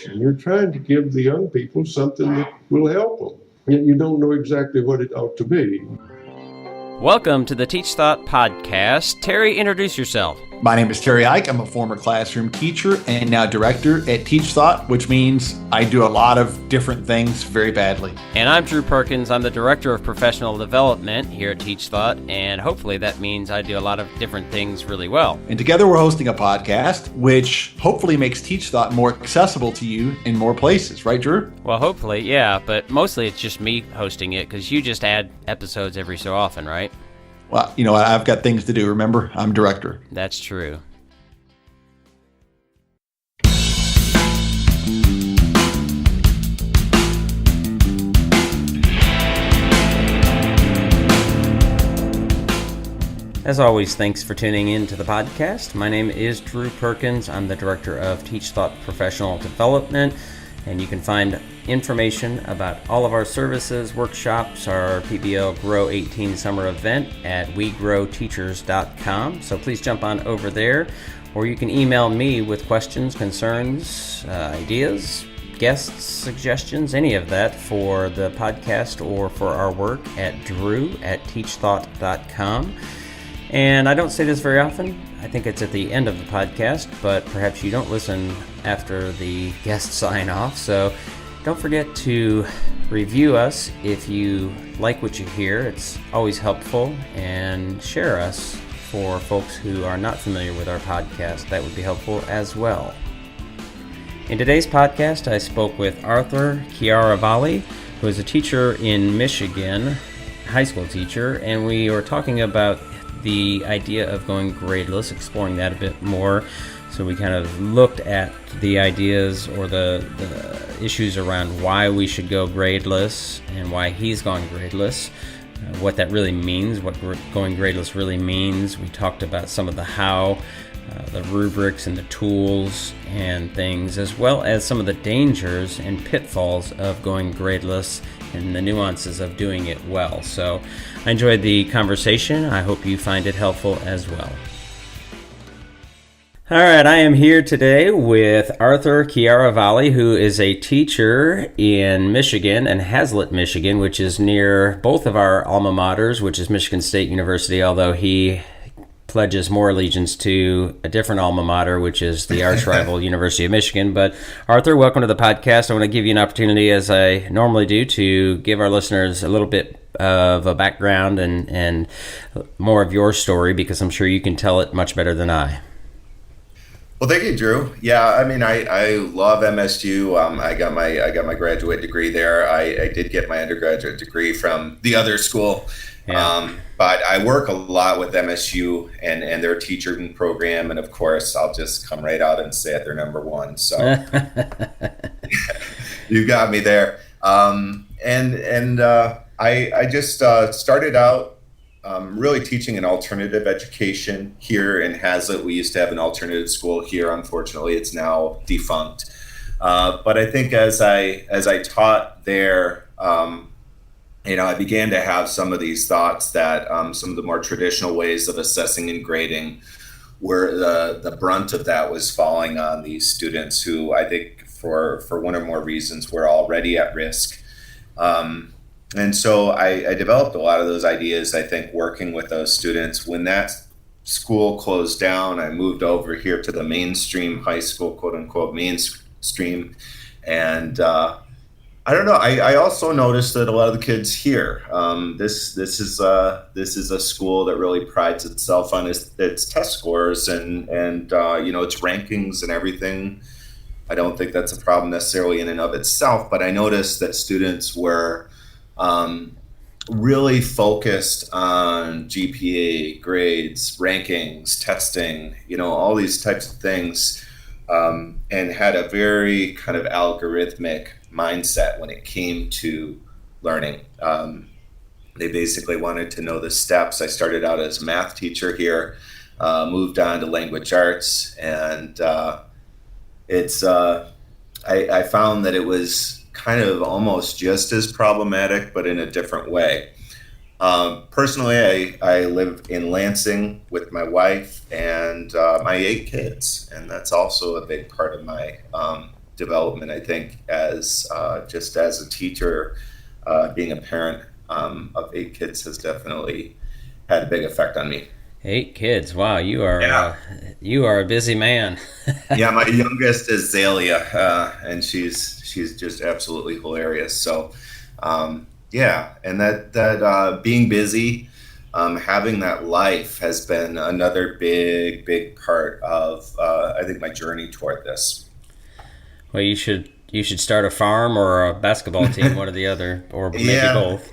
You're trying to give the young people something that will help them, yet you don't know exactly what it ought to be. Welcome to the TeachThought podcast. Terry, introduce yourself. My name is Terry Ike. I'm a former classroom teacher and now director at TeachThought, which means I do a lot of different things very badly. And I'm Drew Perkins. I'm the Director of Professional Development here at TeachThought, and hopefully that means I do a lot of different things really well. And together we're hosting a podcast, which hopefully makes TeachThought more accessible to you in more places, right, Drew? Well, hopefully, yeah, but mostly it's just me hosting it because you just add episodes every so often, right? Well, I've got things to do. Remember, I'm director. That's true. As always, thanks for tuning in to the podcast. My name is Drew Perkins. I'm the Director of TeachThought Professional Development, and you can find information about all of our services, workshops, our PBL Grow 18 summer event at wegrowteachers.com. So please jump on over there, or you can email me with questions, concerns, ideas, guests, suggestions, any of that for the podcast or for our work at drew@teachthought.com. And I don't say this very often. I think it's at the end of the podcast, but perhaps you don't listen after the guests sign off. So don't forget to review us if you like what you hear. It's always helpful. And share us for folks who are not familiar with our podcast. That would be helpful as well. In today's podcast, I spoke with Arthur Chiaravalli, who is a teacher in Michigan, high school teacher, and we were talking about the idea of going gradeless, exploring that a bit more. So we kind of looked at the ideas or the issues around why we should go gradeless and why he's gone gradeless, what that really means, what going gradeless really means. We talked about some of the how, the rubrics and the tools and things, as well as some of the dangers and pitfalls of going gradeless and the nuances of doing it well. So I enjoyed the conversation. I hope you find it helpful as well. All right, I am here today with Arthur Chiaravalli, who is a teacher in Michigan and Hazlet, Michigan, which is near both of our alma maters, which is Michigan State University, although he pledges more allegiance to a different alma mater, which is the arch rival University of Michigan. But Arthur, welcome to the podcast. I want to give you an opportunity, as I normally do, to give our listeners a little bit of a background and more of your story, because I'm sure you can tell it much better than I. Well, thank you, Drew. Yeah, I mean, I love MSU. I got my graduate degree there. I did get my undergraduate degree from the other school. Yeah. But I work a lot with MSU and their teaching program, and of course, I'll just come right out and say it, they're number one. So you got me there. I just started out really teaching an alternative education here in Hazlet. We used to have an alternative school here. Unfortunately, it's now defunct. But I think as I taught there, I began to have some of these thoughts that some of the more traditional ways of assessing and grading, where the brunt of that was falling on these students who, I think for one or more reasons, were already at risk. And so I developed a lot of those ideas, I think, working with those students. When that school closed down, I moved over here to the mainstream high school, quote unquote mainstream. And I don't know, I also noticed that a lot of the kids here, this is a school that really prides itself on its test scores and its rankings and everything. I don't think that's a problem necessarily in and of itself, but I noticed that students were really focused on GPA, grades, rankings, testing, all these types of things, and had a very kind of algorithmic mindset when it came to learning. They basically wanted to know the steps. I started out as a math teacher here, moved on to language arts, and I found that it was kind of almost just as problematic, but in a different way. Personally, I live in Lansing with my wife and my 8 kids, and that's also a big part of my development. I think as just as a teacher, being a parent of 8 kids has definitely had a big effect on me. 8 kids. Wow, you are a busy man. Yeah, my youngest is Zalia, and she's just absolutely hilarious. So, yeah, and that being busy, having that life has been another big part of I think my journey toward this. Well, you should start a farm or a basketball team, one or the other, or maybe both.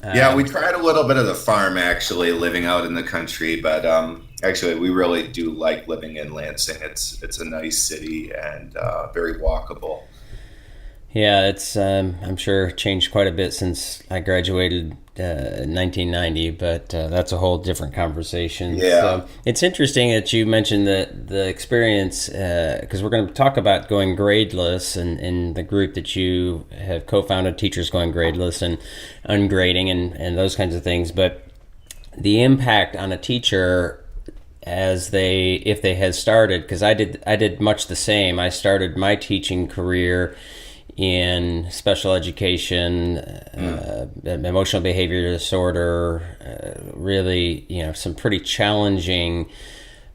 Yeah, we tried a little bit of the farm, actually, living out in the country, but actually we really do like living in Lansing. It's a nice city and very walkable. Yeah, it's I'm sure changed quite a bit since I graduated in 1990, but that's a whole different conversation. Yeah. So it's interesting that you mentioned the experience, because we're going to talk about going gradeless and the group that you have co-founded, Teachers Going Gradeless, and ungrading and those kinds of things. But the impact on a teacher if they had started, because I did much the same. I started my teaching career in special education, emotional behavior disorder, really, some pretty challenging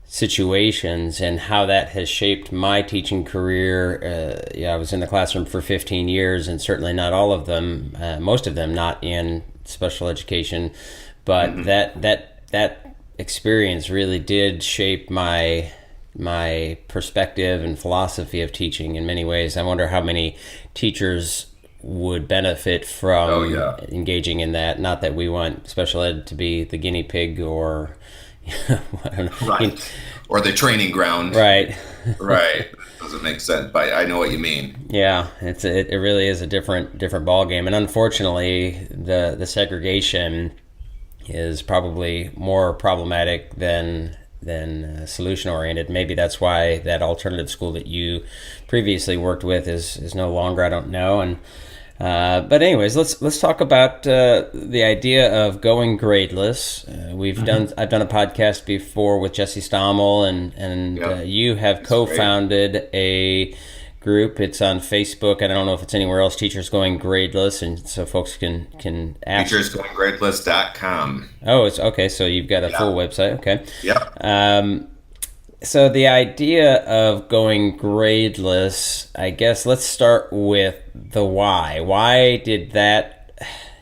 situations, and how that has shaped my teaching career. I was in the classroom for 15 years, and certainly not all of them, most of them not in special education, but that experience really did shape my perspective and philosophy of teaching in many ways. I wonder how many teachers would benefit from engaging in that. Not that we want special ed to be the guinea pig or I don't know, right, or the training ground. Right. Doesn't make sense, but I know what you mean. Yeah, it really is a different ball game, and unfortunately, the segregation is probably more problematic than solution oriented. Maybe that's why that alternative school that you previously worked with is no longer. I don't know. And but anyways, let's talk about the idea of going gradeless. I've done a podcast before with Jesse Stommel, and you have co-founded a group. It's on Facebook, and I don't know if it's anywhere else. Teachers Going Gradeless, and so folks can ask. TeachersGoingGradeless.com. Oh, it's okay. So you've got a full website. Okay. Yeah. So the idea of going gradeless, I guess let's start with the why. Why did that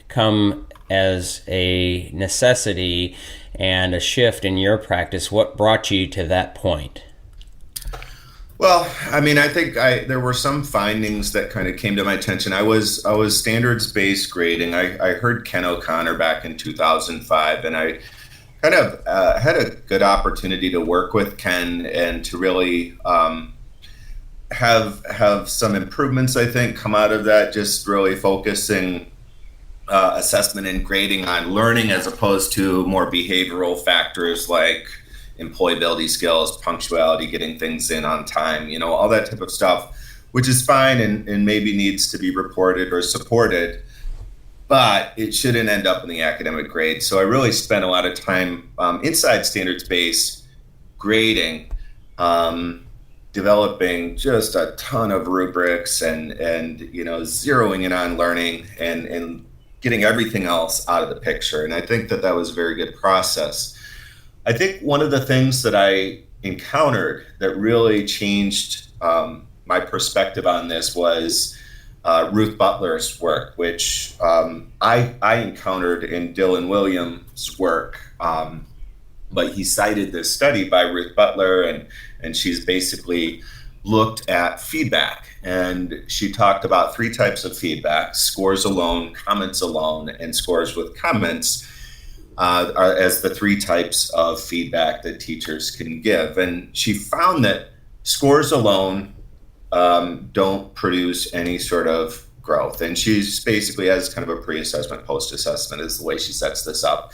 come as a necessity and a shift in your practice? What brought you to that point? Well, I mean, I think there were some findings that kind of came to my attention. I was standards-based grading. I heard Ken O'Connor back in 2005, and I kind of had a good opportunity to work with Ken and to really have some improvements, I think, come out of that, just really focusing assessment and grading on learning as opposed to more behavioral factors like employability skills, punctuality, getting things in on time, all that type of stuff, which is fine and maybe needs to be reported or supported, but it shouldn't end up in the academic grade. So I really spent a lot of time inside standards-based grading, developing just a ton of rubrics and zeroing in on learning and getting everything else out of the picture. And I think that was a very good process. I think one of the things that I encountered that really changed my perspective on this was Ruth Butler's work, which I encountered in Dylan Williams' work. But he cited this study by Ruth Butler, and she's basically looked at feedback. And she talked about 3 types of feedback: scores alone, comments alone, and scores with comments. As the 3 types of feedback that teachers can give. And she found that scores alone don't produce any sort of growth. And she's basically has kind of a pre-assessment, post-assessment is the way she sets this up.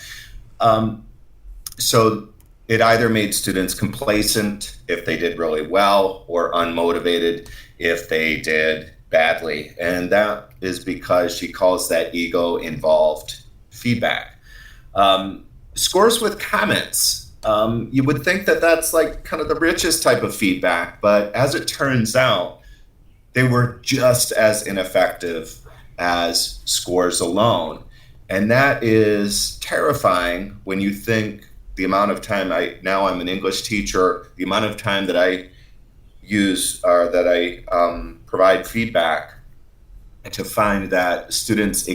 So it either made students complacent if they did really well, or unmotivated if they did badly. And that is because she calls that ego-involved feedback. Scores with comments. You would think that that's like kind of the richest type of feedback, but as it turns out, they were just as ineffective as scores alone. And that is terrifying when you think the amount of time I'm an English teacher, the amount of time that I use or that I provide feedback, to find that students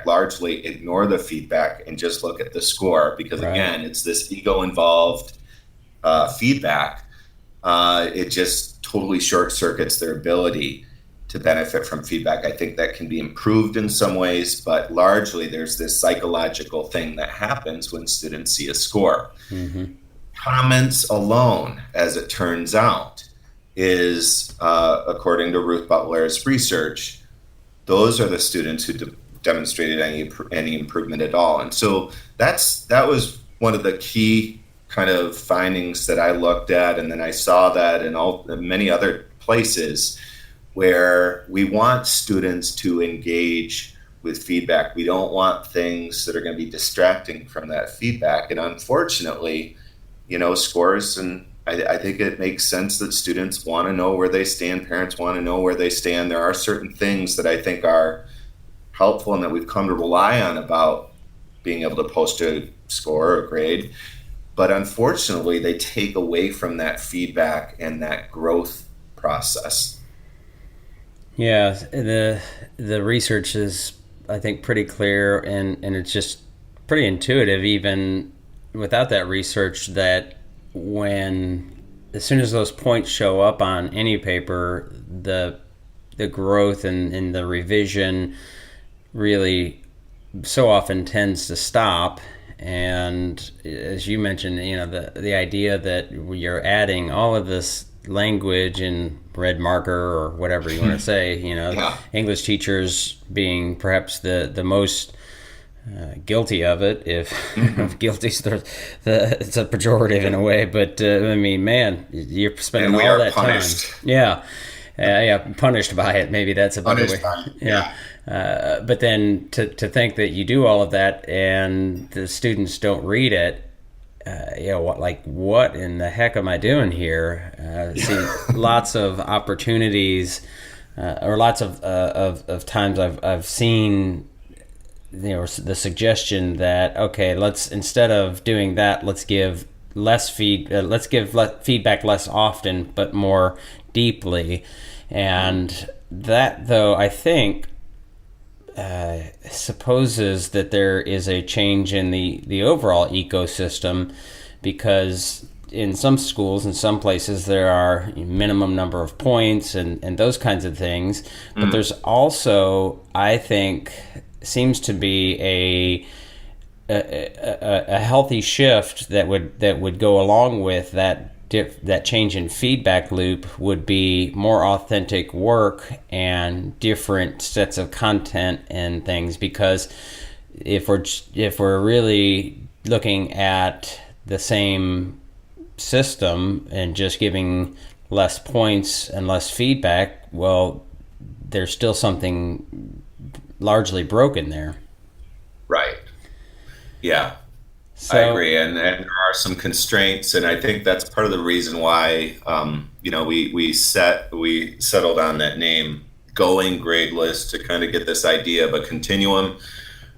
largely ignore the feedback and just look at the score, because again, it's this ego involved feedback. It just totally short circuits their ability to benefit from feedback. I think that can be improved in some ways, but largely there's this psychological thing that happens when students see a score. Mm-hmm. Comments alone, as it turns out, is, according to Ruth Butler's research, those are the students who demonstrated any improvement at all. And so that was one of the key kind of findings that I looked at, and then I saw that in many other places where we want students to engage with feedback. We don't want things that are going to be distracting from that feedback. And unfortunately, scores, and I think it makes sense that students want to know where they stand, parents want to know where they stand. There are certain things that I think are helpful and that we've come to rely on about being able to post a score or a grade. But unfortunately, they take away from that feedback and that growth process. Yeah, the research is, I think, pretty clear, and it's just pretty intuitive, even without that research, that as soon as those points show up on any paper, the growth and the revision really so often tends to stop. And as you mentioned, the idea that you're adding all of this language in red marker or whatever you want to say, English teachers being perhaps the most guilty of it, if guilty is it's a pejorative in a way, but man, you're spending all that punished. Time. Punished by it. Maybe that's a better way. But then to think that you do all of that and the students don't read it, what in the heck am I doing here? See lots of opportunities, or lots of times I've seen the suggestion that, okay, let's, instead of doing that, let's give feedback less often but more deeply. And that, though, I think supposes that there is a change in the overall ecosystem, because in some schools, in some places, there are minimum number of points and those kinds of things. But there's also, I think, seems to be a healthy shift that would go along with that change in feedback loop, would be more authentic work and different sets of content and things. Because if we're really looking at the same system and just giving less points and less feedback, well, there's still something largely broken there. Right. Yeah. So, I agree, and there are some constraints, and I think that's part of the reason why we settled on that name, Going Gradeless, to kind of get this idea of a continuum.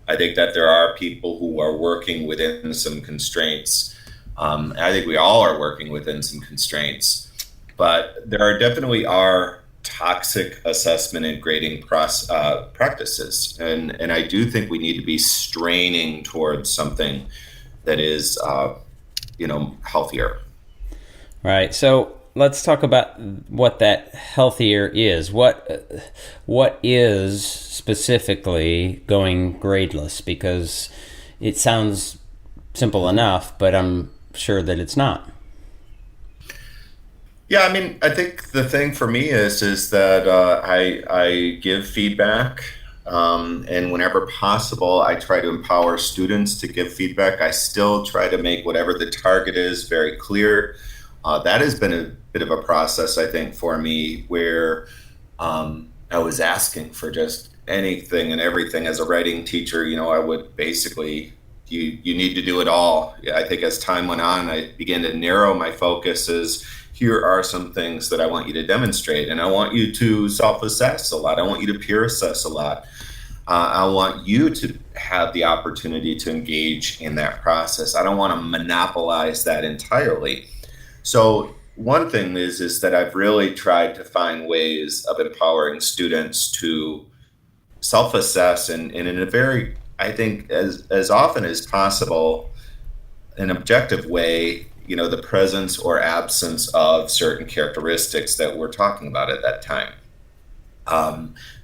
I think that there are people who are working within some constraints. I think we all are working within some constraints, but there definitely are toxic assessment and grading practices, and I do think we need to be straining towards something that is, healthier. Right. So let's talk about what that healthier is. What is specifically going gradeless? Because it sounds simple enough, but I'm sure that it's not. Yeah, I think the thing for me is that I give feedback. And whenever possible, I try to empower students to give feedback. I still try to make whatever the target is very clear. That has been a bit of a process, I think, for me, where I was asking for just anything and everything as a writing teacher. I would basically, you need to do it all. I think as time went on, I began to narrow my focuses. here are some things that I want you to demonstrate. And I want you to self-assess a lot. I want you to peer assess a lot. I want you to have the opportunity to engage in that process. I don't want to monopolize that entirely. So one thing is that I've really tried to find ways of empowering students to self-assess and in a very, I think, as often as possible, an objective way, the presence or absence of certain characteristics that we're talking about at that time.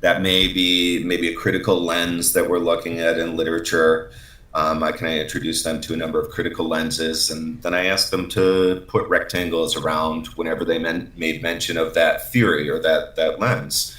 That may be maybe a critical lens that we're looking at in literature. I can introduce them to a number of critical lenses, and then I ask them to put rectangles around whenever they made mention of that theory or that lens.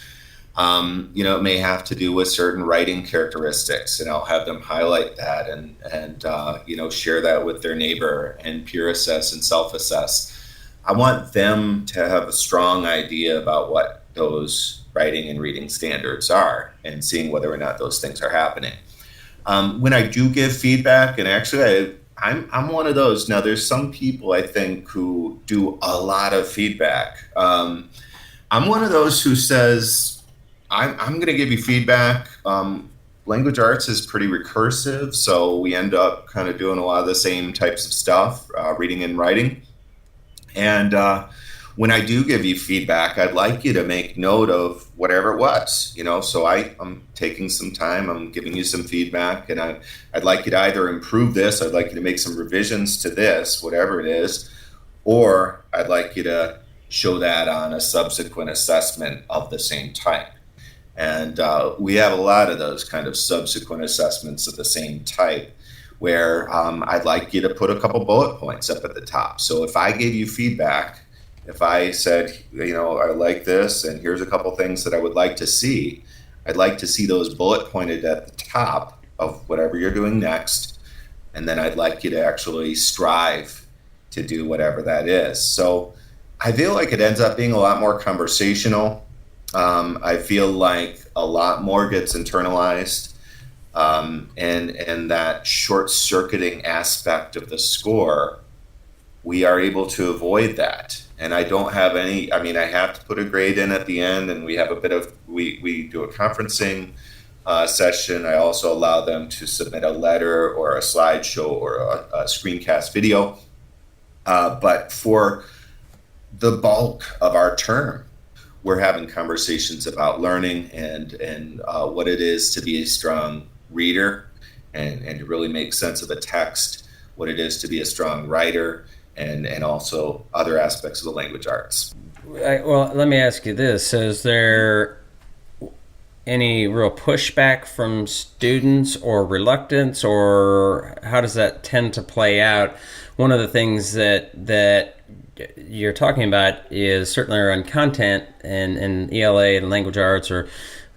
It may have to do with certain writing characteristics, and I'll have them highlight that and share that with their neighbor and peer assess and self-assess. I want them to have a strong idea about what those writing and reading standards are and seeing whether or not those things are happening. When I do give feedback, and actually I'm one of those. Now, there's some people I think who do a lot of feedback. I'm one of those who says, I'm going to give you feedback. Language arts is pretty recursive, so we end up kind of doing a lot of the same types of stuff, reading and writing. And when I do give you feedback, I'd like you to make note of whatever it was, so I'm taking some time, I'm giving you some feedback, and I'd like you to either improve this, I'd like you to make some revisions to this, whatever it is, or I'd like you to show that on a subsequent assessment of the same type. And we have a lot of those kind of subsequent assessments of the same type where I'd like you to put a couple bullet points up at the top. So if I gave you feedback, if I said, I like this, and here's a couple things that I would like to see, I'd like to see those bullet pointed at the top of whatever you're doing next. And then I'd like you to actually strive to do whatever that is. So I feel like it ends up being a lot more conversational. I feel like a lot more gets internalized. And that short-circuiting aspect of the score, we are able to avoid that. And I don't have I have to put a grade in at the end, and we have we do a conferencing session. I also allow them to submit a letter or a slideshow or a screencast video. But for the bulk of our term, we're having conversations about learning and what it is to be a strong reader and to really make sense of a text, what it is to be a strong writer, and also other aspects of the language arts. Well, let me ask you this. Is there any real pushback from students or reluctance, or how does that tend to play out? One of the things that you're talking about is certainly around content and ELA and language arts or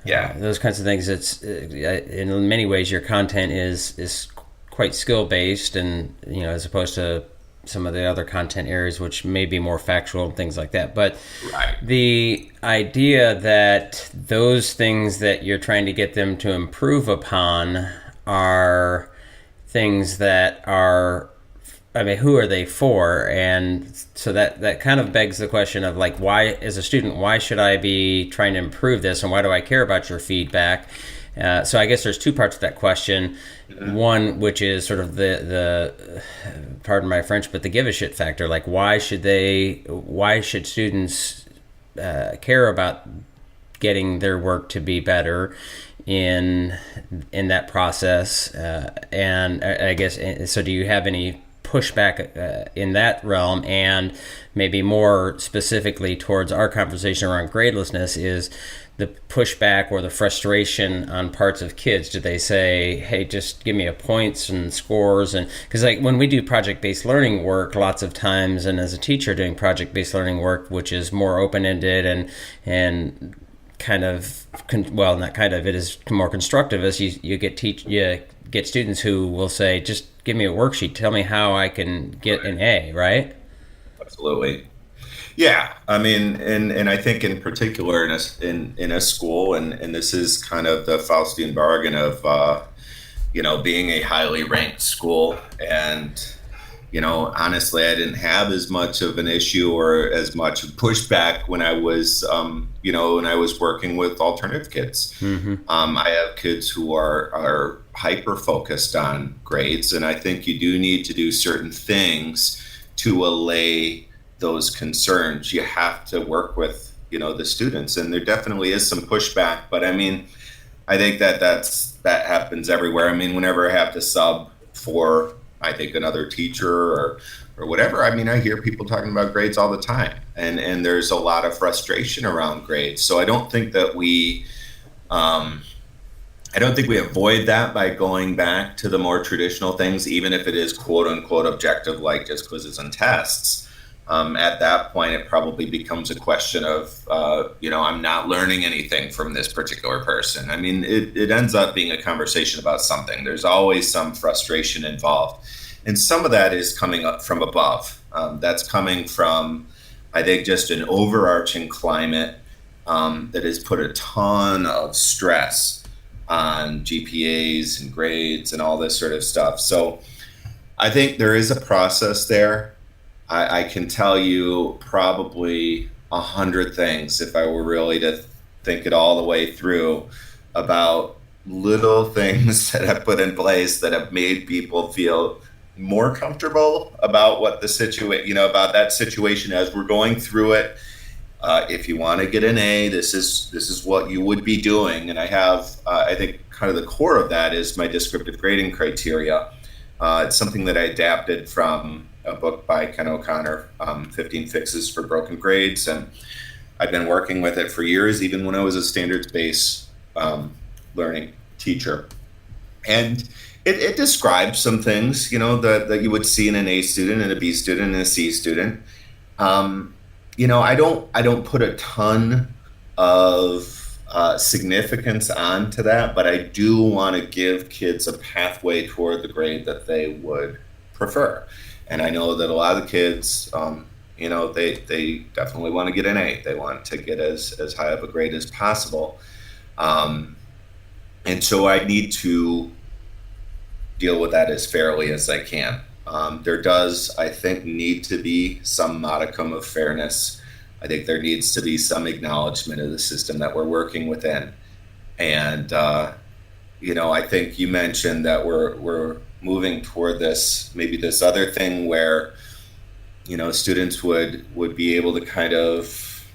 those kinds of things. It's in many ways your content is quite skill-based, and as opposed to some of the other content areas which may be more factual and things like that. But the idea that those things that you're trying to get them to improve upon are things that are, who are they for? And so that kind of begs the question of why, as a student, why should I be trying to improve this, and why do I care about your feedback? So I guess there's two parts to that question. One, which is sort of the pardon my French, but the give a shit factor. Why should students care about getting their work to be better in that process? And I guess, so do you have any pushback in that realm? And maybe more specifically towards our conversation around gradelessness is the pushback or the frustration on parts of kids. Do they say, hey, just give me a points and scores? And because when we do project-based learning work, lots of times, and as a teacher doing project-based learning work, which is more open-ended and kind of, it is more constructive, as you get students who will say, just give me a worksheet, tell me how I can get an A, right? Absolutely. Yeah, and I think in particular in a school, and this is kind of the Faustian bargain of being a highly ranked school, and Honestly, I didn't have as much of an issue or as much pushback when I was, when I was working with alternative kids. I have kids who are hyper focused on grades, and I think you do need to do certain things to allay those concerns. You have to work with, the students, and there definitely is some pushback, but I mean, I think that happens everywhere. I mean, whenever I have to sub for, I think, another teacher or whatever, I mean, I hear people talking about grades all the time, and there's a lot of frustration around grades. So I don't think that we avoid that by going back to the more traditional things, even if it is quote unquote objective, like just quizzes and tests. At that point, it probably becomes a question of, I'm not learning anything from this particular person. I mean, it ends up being a conversation about something. There's always some frustration involved. And some of that is coming up from above. That's coming from, I think, just an overarching climate that has put a ton of stress on GPAs and grades and all this sort of stuff. So I think there is a process there. I can tell you probably 100 things, if I were really to think it all the way through, about little things that I've put in place that have made people feel more comfortable about what the situation, about that situation as we're going through it. If you want to get an A, this is what you would be doing. And I have, I think kind of the core of that is my descriptive grading criteria. It's something that I adapted from a book by Ken O'Connor, 15 Fixes for Broken Grades. And I've been working with it for years, even when I was a standards-based learning teacher. And it describes some things, that you would see in an A student and a B student and a C student. I don't put a ton of significance onto that, but I do want to give kids a pathway toward the grade that they would prefer. And I know that a lot of the kids, they definitely want to get an A. They want to get as high of a grade as possible. And so I need to deal with that as fairly as I can. There does, I think, need to be some modicum of fairness. I think there needs to be some acknowledgement of the system that we're working within. And, I think you mentioned that we're moving toward this other thing where, students would be able to kind of,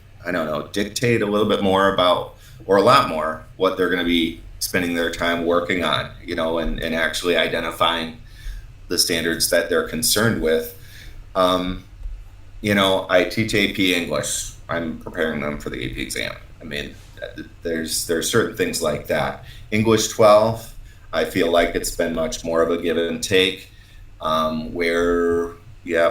dictate a little bit more about, or a lot more, what they're going to be spending their time working on, and actually identifying the standards that they're concerned with. I teach AP English. I'm preparing them for the AP exam. I mean, there's certain things like that. English 12, I feel like it's been much more of a give and take, where,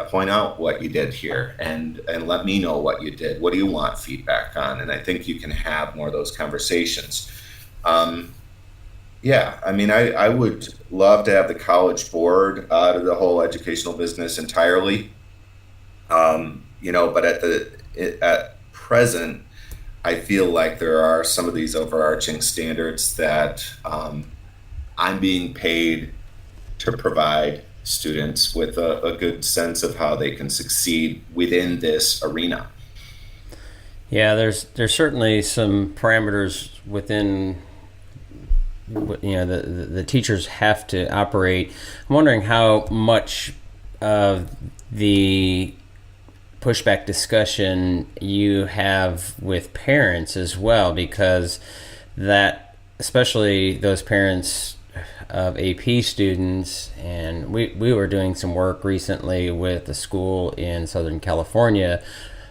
point out what you did here and let me know what you did. What do you want feedback on? And I think you can have more of those conversations. I would love to have the College Board out of the whole educational business entirely. But at present, I feel like there are some of these overarching standards that I'm being paid to provide students with a good sense of how they can succeed within this arena. Yeah, there's certainly some parameters within the teachers have to operate. I'm wondering how much of the pushback discussion you have with parents as well, because that, especially those parents of AP students, and we were doing some work recently with a school in Southern California,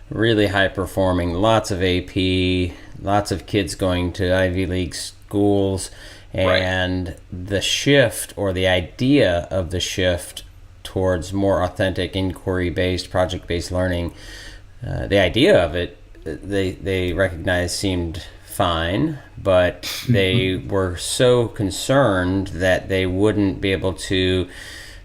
really high performing, lots of AP, lots of kids going to Ivy League schools, and the shift, or the idea of the shift towards more authentic inquiry-based, project-based learning, the idea of it, they recognized seemed fine, but they were so concerned that they wouldn't be able to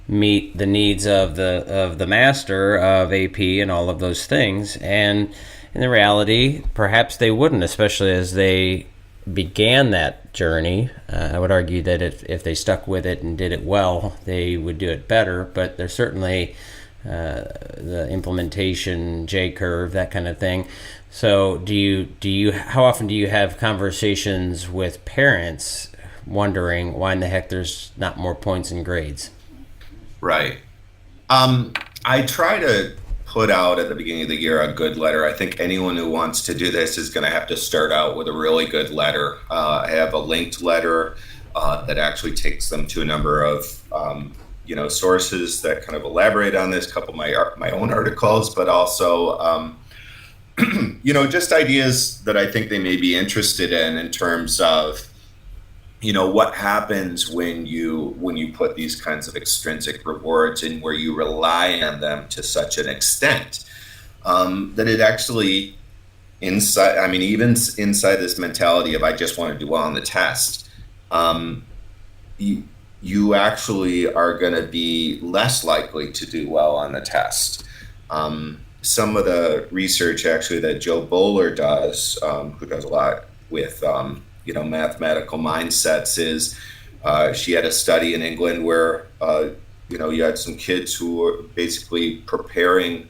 meet the needs of the master of AP and all of those things. And in the reality, perhaps they wouldn't, especially as they began that journey. I would argue that if they stuck with it and did it well, they would do it better. But there's certainly the implementation J curve, that kind of thing. So how often do you have conversations with parents wondering why in the heck there's not more points and grades? Right. I try to put out at the beginning of the year a good letter. I think anyone who wants to do this is going to have to start out with a really good letter. I have a linked letter that actually takes them to a number of sources that kind of elaborate on this, a couple of my own articles, but also just ideas that I think they may be interested in terms of what happens when you put these kinds of extrinsic rewards in, where you rely on them to such an extent that it actually even inside this mentality of I just want to do well on the test, you actually are going to be less likely to do well on the test. Some of the research actually that Joe Bowler does, who does a lot with mathematical mindsets, is she had a study in England where you had some kids who were basically preparing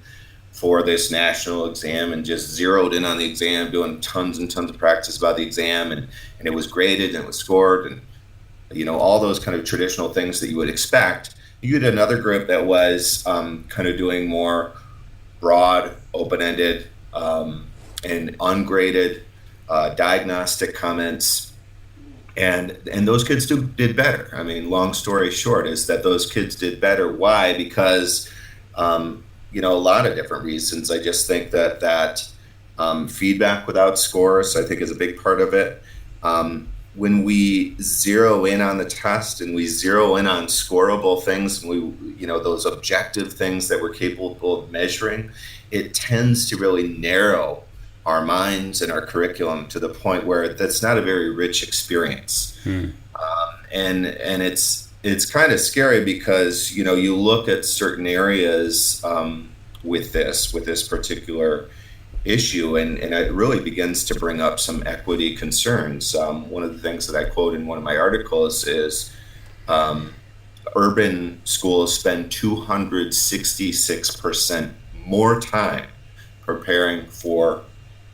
for this national exam and just zeroed in on the exam, doing tons and tons of practice about the exam, and it was graded and it was scored, and all those kind of traditional things that you would expect. You had another group that was kind of doing more broad, open-ended, and ungraded diagnostic comments, and those kids did better. I mean, long story short is that those kids did better. Why? Because a lot of different reasons. I just think that feedback without scores, I think, is a big part of it. When we zero in on the test and we zero in on scorable things, those objective things that we're capable of measuring, it tends to really narrow our minds and our curriculum to the point where that's not a very rich experience. And it's kind of scary because, you look at certain areas with this particular issue, and it really begins to bring up some equity concerns. One of the things that I quote in one of my articles is urban schools spend 266% more time preparing for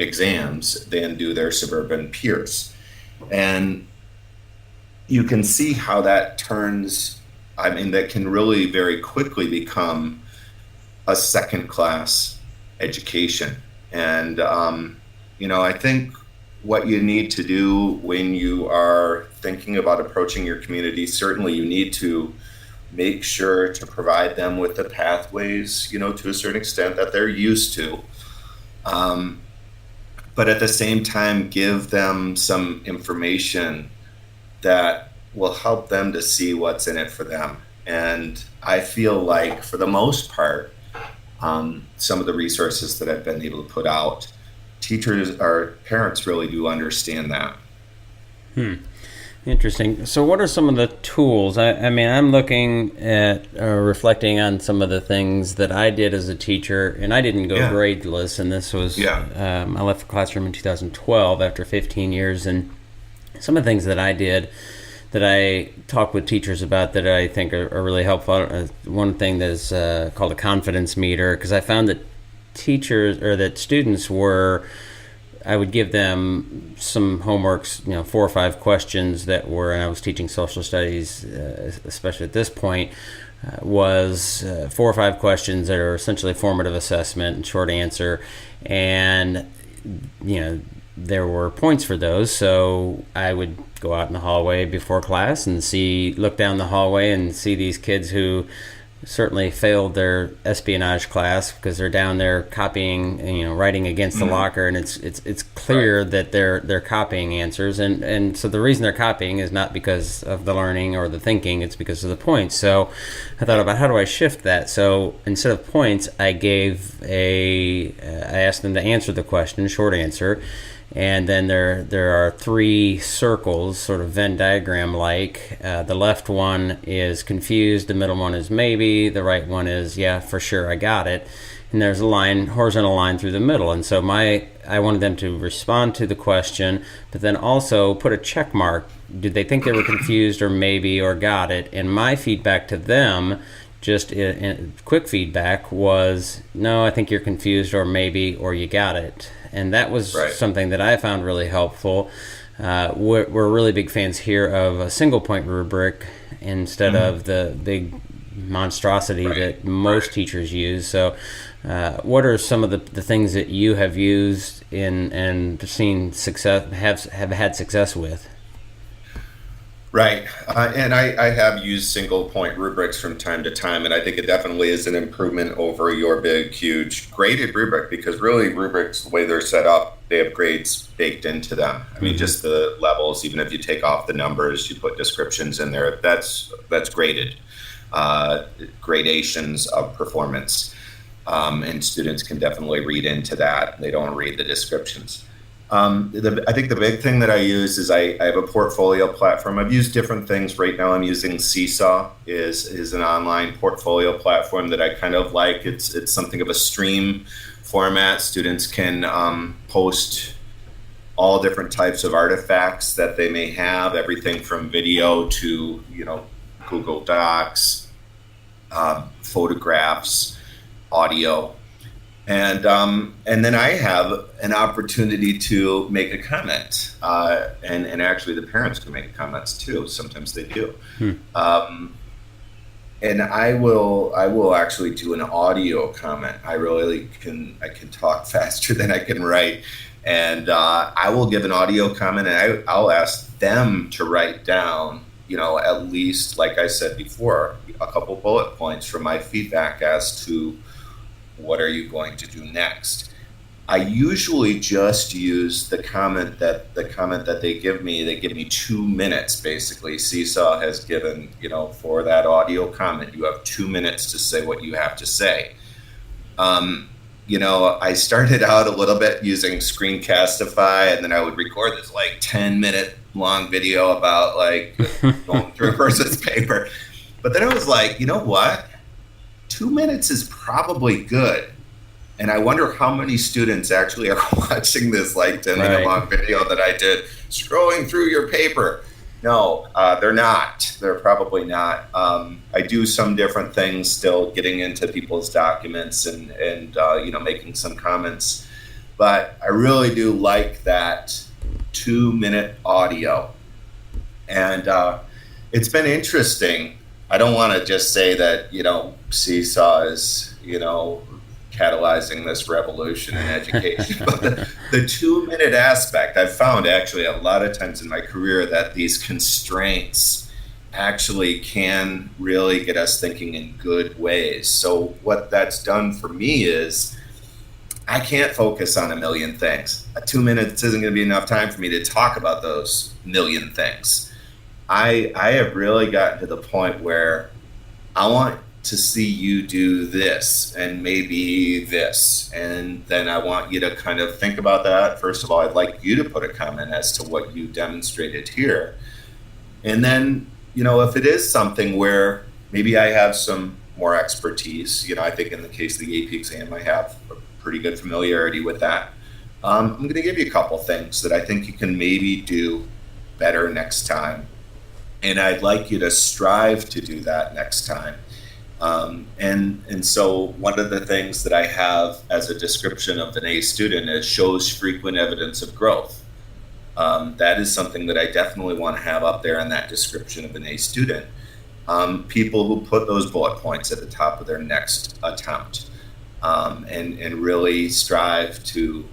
exams than do their suburban peers. And you can see how that that can really very quickly become a second-class education. And, I think what you need to do when you are thinking about approaching your community, certainly you need to make sure to provide them with the pathways, to a certain extent that they're used to. But at the same time, give them some information that will help them to see what's in it for them. And I feel like, for the most part, some of the resources that I've been able to put out, parents really do understand that. Interesting. So what are some of the tools? I'm looking at reflecting on some of the things that I did as a teacher, and I didn't go gradeless, and this was, I left the classroom in 2012 after 15 years, and some of the things that I did that I talk with teachers about that I think are really helpful. One thing that is called a confidence meter, because I found that students were, I would give them some homeworks, 4 or 5 questions that were, and I was teaching social studies, especially at this point, was 4 or 5 questions that are essentially formative assessment and short answer. And, there were points for those. So I would go out in the hallway before class and look down the hallway and see these kids who certainly failed their espionage class because they're down there copying, writing against the locker, and it's clear that they're copying answers, and so the reason they're copying is not because of the learning or the thinking, it's because of the points. So I thought about, how do I shift that? So instead of points, I asked them to answer the question, short answer. And then there are 3 circles, sort of Venn diagram like. The left one is confused, the middle one is maybe, the right one is, yeah, for sure, I got it. and there's a line, horizontal line through the middle. And so I wanted them to respond to the question, but then also put a check mark. Did they think they were confused, or maybe, or got it? And my feedback to them, just in quick feedback, was, no, I think you're confused, or maybe, or you got it. And that was something that I found really helpful. We're really big fans here of a single point rubric instead of the big monstrosity that most teachers use. So what are some of the things that you have used and seen success, have had success with? Right. And I have used single point rubrics from time to time, and I think it definitely is an improvement over your big, huge graded rubric, because really rubrics, the way they're set up, they have grades baked into them. I mean, just the levels, even if you take off the numbers, you put descriptions in there, that's graded, gradations of performance. And students can definitely read into that. They don't read the descriptions. I think the big thing that I use is I have a portfolio platform. I've used different things. Right now I'm using Seesaw, is an online portfolio platform that I kind of like. It's something of a stream format. Students can post all different types of artifacts that they may have, everything from video to, Google Docs, photographs, audio. And then I have an opportunity to make a comment, and actually the parents can make comments too. Sometimes they do. And I will actually do an audio comment. I can talk faster than I can write, and I will give an audio comment, and I'll ask them to write down, at least, like I said before, a couple bullet points from my feedback as to what are you going to do next. I usually just use the comment that they give me. They give me 2 minutes, basically. Seesaw has given, for that audio comment, you have 2 minutes to say what you have to say. I started out a little bit using Screencastify, and then I would record this 10-minute long video about going through a person's paper. But then I was like, you know what? 2 minutes is probably good. And I wonder how many students actually are watching this 10-minute long video that I did scrolling through your paper. No, they're not. They're probably not. I do some different things still, getting into people's documents and making some comments. But I really do like that 2-minute audio. And it's been interesting. I don't want to just say that, Seesaw is, catalyzing this revolution in education. But the 2-minute aspect, I've found actually a lot of times in my career that these constraints actually can really get us thinking in good ways. So what that's done for me is I can't focus on a million things. 2 minutes isn't going to be enough time for me to talk about those million things. I have really gotten to the point where I want to see you do this and maybe this, and then I want you to kind of think about that. First of all, I'd like you to put a comment as to what you demonstrated here. And then, if it is something where maybe I have some more expertise, I think in the case of the AP exam, I have a pretty good familiarity with that. I'm going to give you a couple things that I think you can maybe do better next time. And I'd like you to strive to do that next time. And so one of the things that I have as a description of an A student is shows frequent evidence of growth. That is something that I definitely want to have up there in that description of an A student. People who put those bullet points at the top of their next attempt, and really strive to,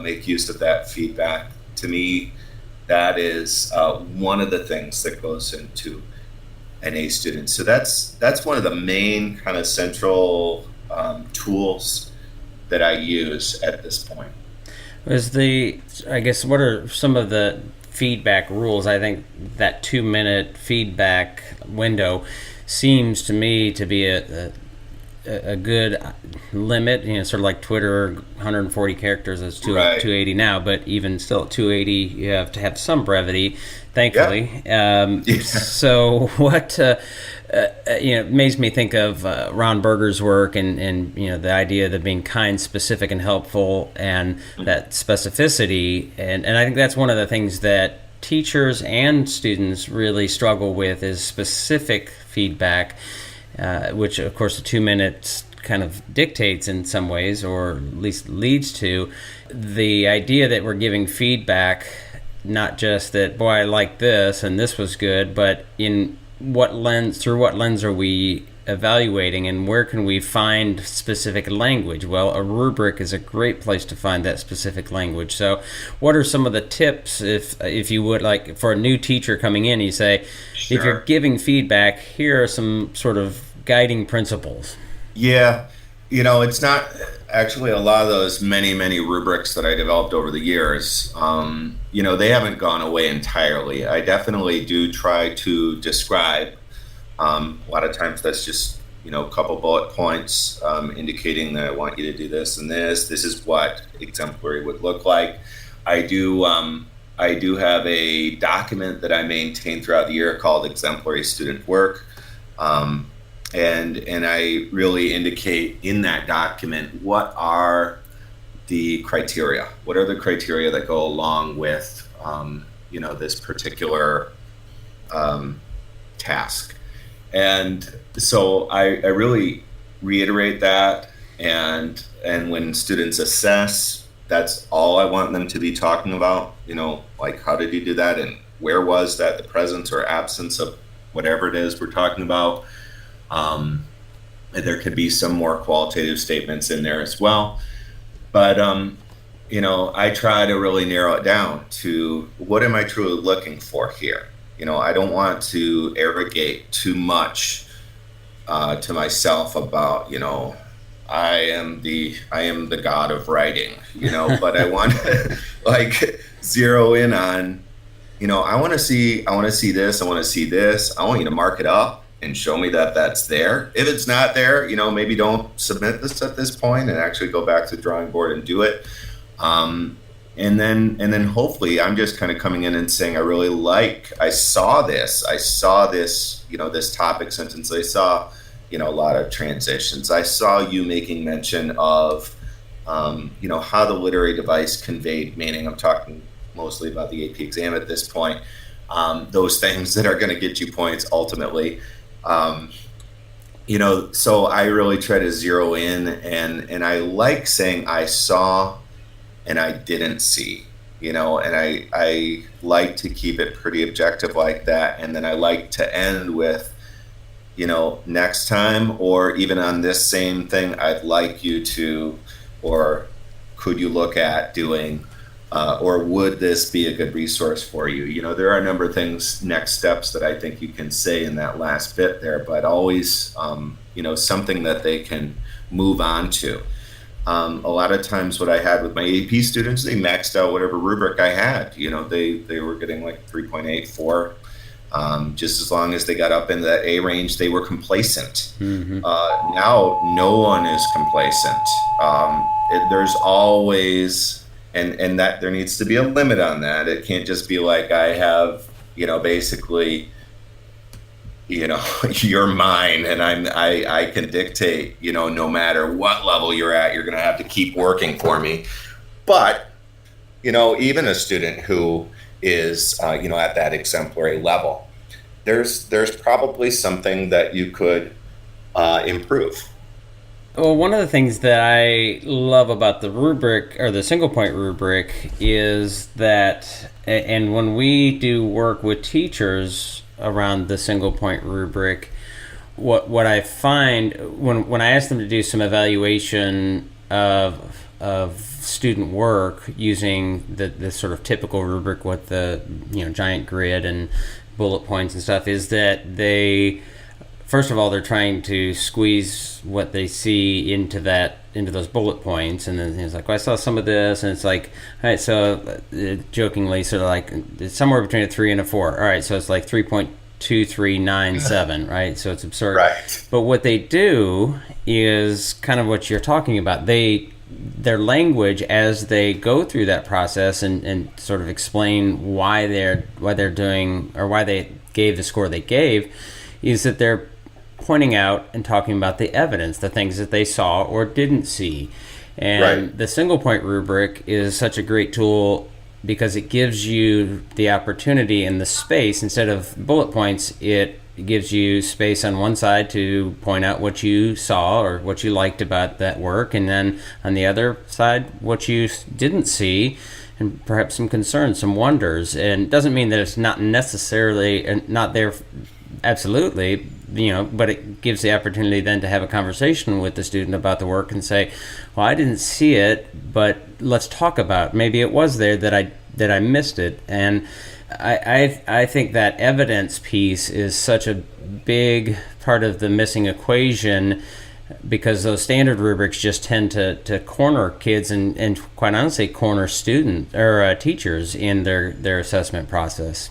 make use of that feedback. To me, that is one of the things that goes into an A student. So that's one of the main kind of central tools that I use at this point. What are some of the feedback rules? I think that 2-minute feedback window seems to me to be a good limit. Sort of like Twitter, 140 characters is 280 now, but even still at 280, you have to have some brevity, thankfully. Yeah. So what it makes me think of Ron Berger's work and the idea of being kind, specific, and helpful, and that specificity. And I think that's one of the things that teachers and students really struggle with is specific feedback, which, of course, the 2 minutes kind of dictates in some ways, or at least leads to the idea that we're giving feedback, not just that, boy, I like this and this was good, but through what lens are we evaluating, and where can we find specific language? Well, a rubric is a great place to find that specific language. So what are some of the tips, if you would, like for a new teacher coming in, you say, Sure. If you're giving feedback, here are some sort of guiding principles? Yeah, it's not actually a lot of those many rubrics that I developed over the years. They haven't gone away entirely. I definitely do try to describe. A lot of times that's just, a couple bullet points indicating that I want you to do this and this. This is what exemplary would look like. I do have a document that I maintain throughout the year called Exemplary Student Work. And I really indicate in that document what are the criteria. What are the criteria that go along with this particular task? And so I really reiterate that. And when students assess, that's all I want them to be talking about. Like, how did you do that, and where was that, the presence or absence of whatever it is we're talking about. There could be some more qualitative statements in there as well. But, I try to really narrow it down to what am I truly looking for here? I don't want to arrogate too much to myself about, I am the god of writing, but I want to zero in on, I want to see this. I want to see this. I want you to mark it up and show me that that's there. If it's not there, maybe don't submit this at this point and actually go back to the drawing board and do it. And then hopefully I'm just kind of coming in and saying, I saw this, this topic sentence. I saw, a lot of transitions. I saw you making mention of, how the literary device conveyed meaning. I'm talking mostly about the AP exam at this point. Those things that are going to get you points ultimately. So I really try to zero in, and I like saying I saw and I didn't see, and I like to keep it pretty objective like that. And then I like to end with, next time, or even on this same thing, I'd like you to, or could you look at doing, or would this be a good resource for you? There are a number of things, next steps that I think you can say in that last bit there, but always, something that they can move on to. A lot of times what I had with my AP students, they maxed out whatever rubric I had. They were getting like 3.84. Just as long as they got up in the A range, they were complacent. Mm-hmm. Now, no one is complacent. There's always, and that there needs to be a limit on that. It can't just be like I have, basically, you're mine, and I can dictate, no matter what level you're at, you're going to have to keep working for me. But, even a student who is, at that exemplary level, there's probably something that you could improve. Well, one of the things that I love about the rubric, or the single point rubric, is that, and when we do work with teachers around the single point rubric, what I find when I ask them to do some evaluation of student work using the sort of typical rubric with the giant grid and bullet points and stuff, is that they, first of all, they're trying to squeeze what they see into those bullet points, and then it's like, well, I saw some of this, and it's like, all right, so jokingly, sort of like it's somewhere between a 3 and a 4. All right, so it's like 3.2397, right? So it's absurd. Right. But what they do is kind of what you're talking about. Their language as they go through that process and sort of explain why they're doing, or why they gave the score they gave, is that they're pointing out and talking about the evidence, the things that they saw or didn't see. And the single point rubric is such a great tool because it gives you the opportunity and the space. Instead of bullet points, it gives you space on one side to point out what you saw or what you liked about that work, and then on the other side what you didn't see, and perhaps some concerns, some wonders. And it doesn't mean that it's not necessarily not there absolutely, but it gives the opportunity then to have a conversation with the student about the work and say, well, I didn't see it, but let's talk about it. Maybe it was there that I missed it. And I think that evidence piece is such a big part of the missing equation, because those standard rubrics just tend to corner kids and quite honestly corner students or teachers in their assessment process.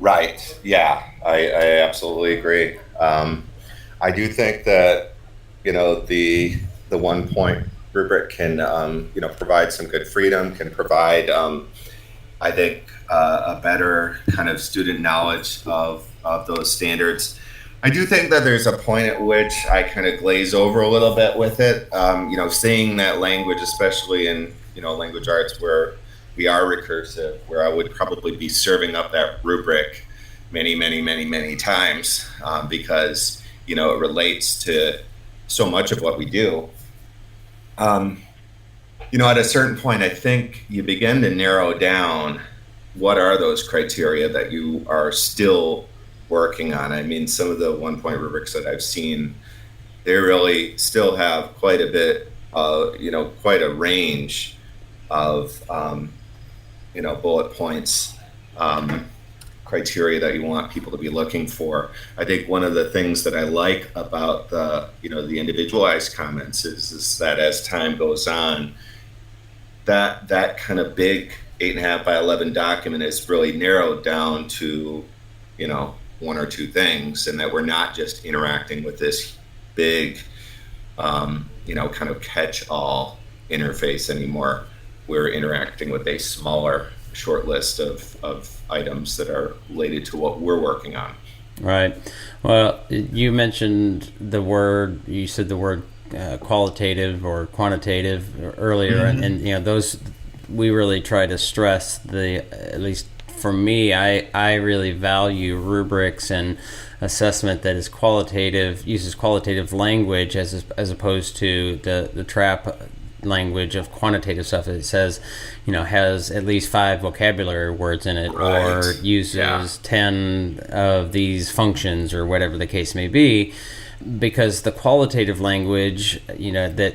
Right. Yeah, I absolutely agree. I do think that the 1 point rubric can provide some good freedom, can provide I think a better kind of student knowledge of those standards. I do think that there's a point at which I kind of glaze over a little bit with it. Seeing that language, especially in language arts where we are recursive, where I would probably be serving up that rubric many times because it relates to so much of what we do. At a certain point, I think you begin to narrow down what are those criteria that you are still working on. I mean, some of the 1 point rubrics that I've seen, they really still have quite a bit, quite a range of, bullet points, criteria that you want people to be looking for. I think one of the things that I like about the individualized comments is that as time goes on, that kind of big 8.5 by 11 document is really narrowed down to, 1 or 2 things, and that we're not just interacting with this big, kind of catch-all interface anymore. We're interacting with a smaller short list of items that are related to what we're working on. Right. Well, you mentioned you said the word qualitative or quantitative earlier, and those we really try to stress. At least for me, I really value rubrics and assessment that is qualitative, uses qualitative language as opposed to the trap language of quantitative stuff. It says, has at least 5 vocabulary words in it, right, or uses 10 of these functions, or whatever the case may be. Because the qualitative language, that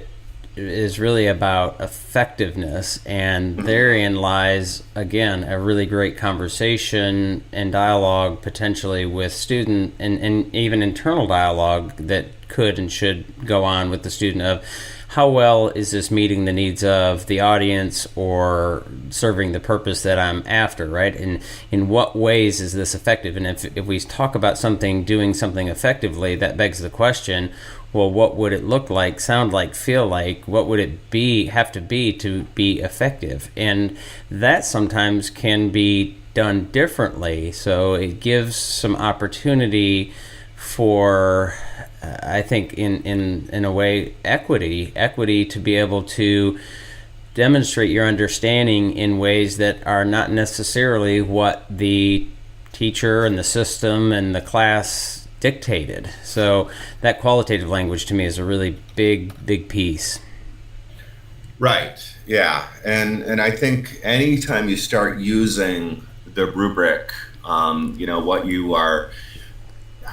is really about effectiveness, and therein lies, again, a really great conversation and dialogue potentially with student, and even internal dialogue that could and should go on with the student of how well is this meeting the needs of the audience or serving the purpose that I'm after, right? And in what ways is this effective? And if we talk about doing something effectively, that begs the question, well, what would it look like, sound like, feel like? What would it have to be effective? And that sometimes can be done differently. So it gives some opportunity for, I think, in a way, equity to be able to demonstrate your understanding in ways that are not necessarily what the teacher and the system and the class dictated. So that qualitative language to me is a really big piece. Right. Yeah. And I think anytime you start using the rubric, what you are,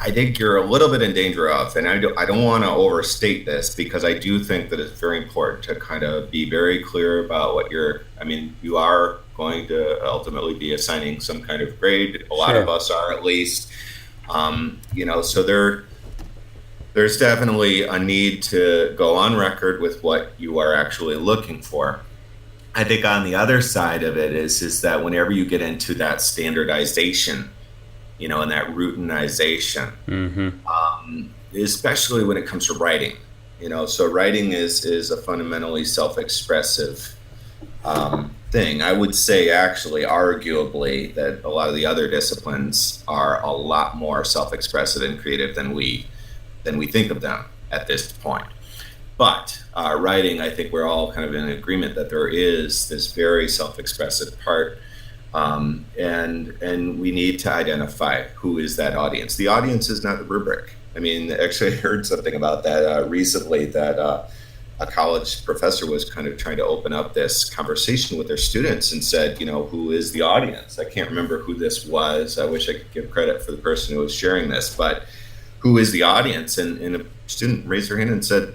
I think you're a little bit in danger of, and I don't want to overstate this, because I do think that it's very important to kind of be very clear about what you are going to ultimately be assigning some kind of grade. A lot of us are, at least. So there's definitely a need to go on record with what you are actually looking for. I think on the other side of it is that whenever you get into that standardization, and that routinization, especially when it comes to writing, so writing is a fundamentally self-expressive thing. I would say, actually, arguably, that a lot of the other disciplines are a lot more self-expressive and creative than we than we think of them at this point. But writing, I think we're all kind of in agreement that there is this very self-expressive part, and we need to identify who is that audience. The audience is not the rubric. I mean, actually, I heard something about that recently, that a college professor was kind of trying to open up this conversation with their students and said, who is the audience? I can't remember who this was. I wish I could give credit for the person who was sharing this, but who is the audience? And a student raised their hand and said,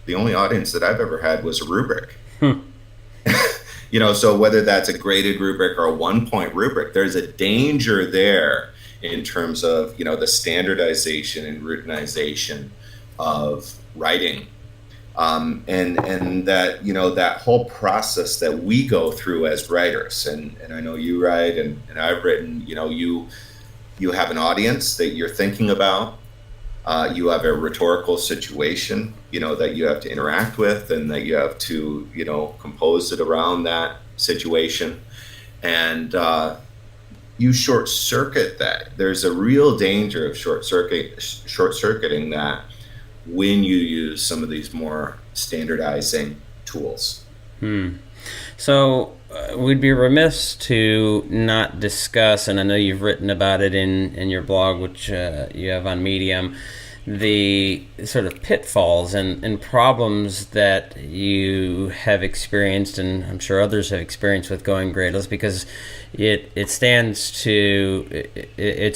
the only audience that I've ever had was a rubric. So whether that's a graded rubric or a 1-point rubric, there's a danger there in terms of, the standardization and routinization of writing. And that, that whole process that we go through as writers, and I know you write and I've written, you have an audience that you're thinking about. You have a rhetorical situation, that you have to interact with, and that you have to, compose it around that situation. And you short circuit that. There's a real danger of short circuiting that when you use some of these more standardizing tools. So we'd be remiss to not discuss, and I know you've written about it in your blog, which you have on Medium, the sort of pitfalls and problems that you have experienced, and I'm sure others have experienced with going gradeless, because it's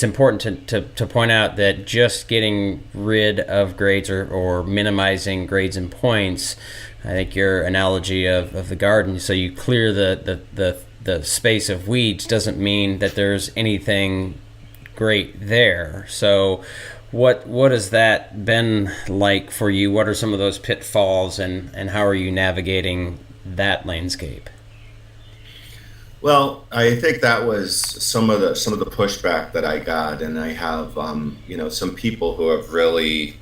important to point out that just getting rid of grades or minimizing grades and points, I think your analogy of the garden, so you clear the space of weeds, doesn't mean that there's anything great there. So what has that been like for you? What are some of those pitfalls, and how are you navigating that landscape? Well, I think that was some of the pushback that I got, and I have some people who have really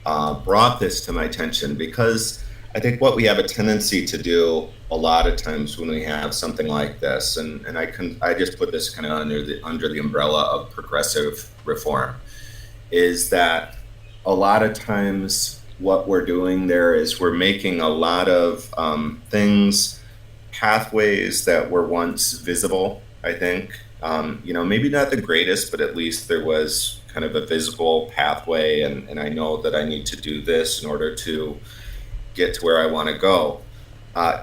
brought this to my attention, because I think what we have a tendency to do a lot of times when we have something like this, and I just put this kind of under the umbrella of progressive reform, is that a lot of times what we're doing there is we're making a lot of pathways that were once visible, I think. Maybe not the greatest, but at least there was kind of a visible pathway, and I know that I need to do this in order to get to where I want to go.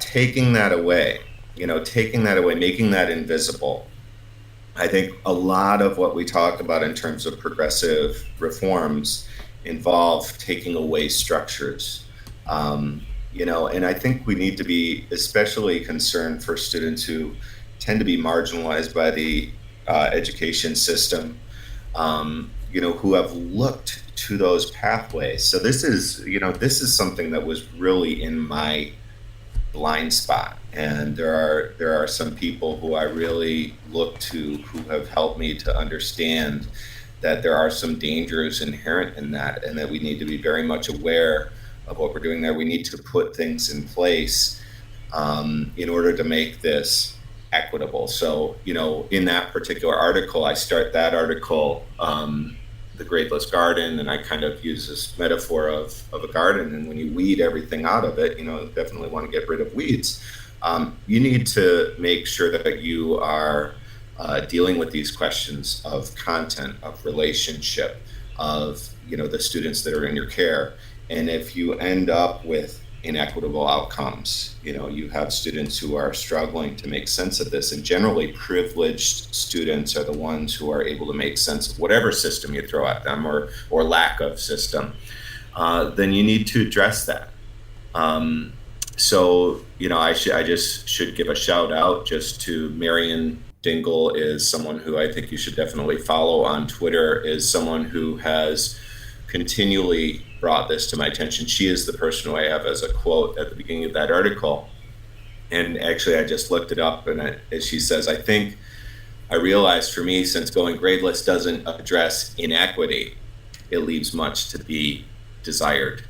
Taking that away, making that invisible. I think a lot of what we talk about in terms of progressive reforms involve taking away structures. And I think we need to be especially concerned for students who tend to be marginalized by the education system, who have looked to those pathways. So this is something that was really in my blind spot. And there are some people who I really look to who have helped me to understand that there are some dangers inherent in that, and that we need to be very much aware of what we're doing there. We need to put things in place in order to make this equitable. So, in that particular article, I start that article, the gradeless garden, and I kind of use this metaphor of a garden. And when you weed everything out of it, definitely want to get rid of weeds. You need to make sure that you are dealing with these questions of content, of relationship, of the students that are in your care. And if you end up with inequitable outcomes, you have students who are struggling to make sense of this, and generally privileged students are the ones who are able to make sense of whatever system you throw at them, or lack of system, then you need to address that. So, I just should give a shout out just to Marion Dingle, is someone who I think you should definitely follow on Twitter, is someone who has continually brought this to my attention. She is the person who I have as a quote at the beginning of that article. And actually, I just looked it up, and as she says, I realized for me, since going gradeless doesn't address inequity, it leaves much to be desired.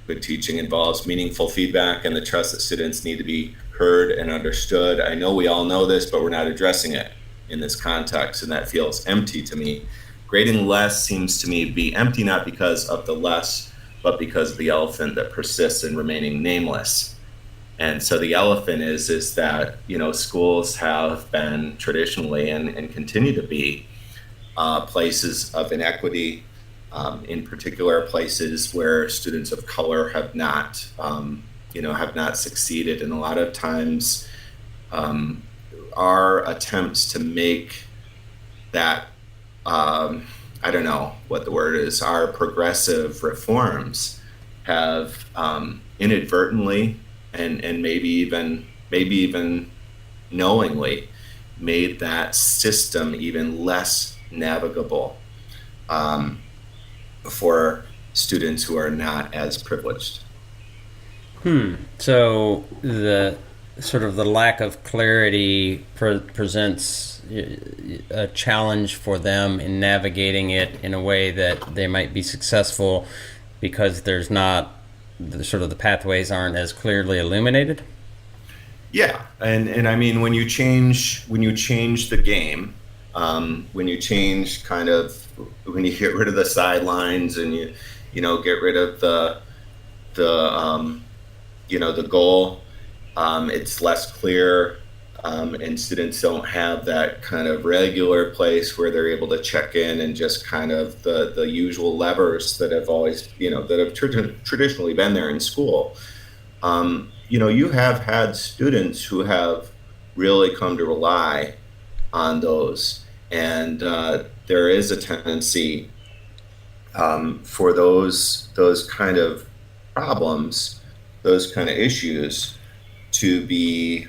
Good teaching involves meaningful feedback and the trust that students need to be heard and understood. I know we all know this, but we're not addressing it in this context, and that feels empty to me. grading less seems to me to be empty, not because of the less, but because of the elephant that persists in remaining nameless. And so the elephant is that, schools have been traditionally and continue to be places of inequity, in particular places where students of color have not succeeded. And a lot of times our attempts to make that, I don't know what the word is, our progressive reforms have inadvertently and maybe even knowingly made that system even less navigable for students who are not as privileged. So the sort of the lack of clarity presents a challenge for them in navigating it in a way that they might be successful because there's not the pathways aren't as clearly illuminated. Yeah, and I mean when you change the game, when you change when you get rid of the sidelines and you get rid of the goal, it's less clear, and students don't have that kind of regular place where they're able to check in and just kind of the usual levers that have always, that have traditionally been there in school. You have had students who have really come to rely on those, and there is a tendency for those kind of problems, those kind of issues to be,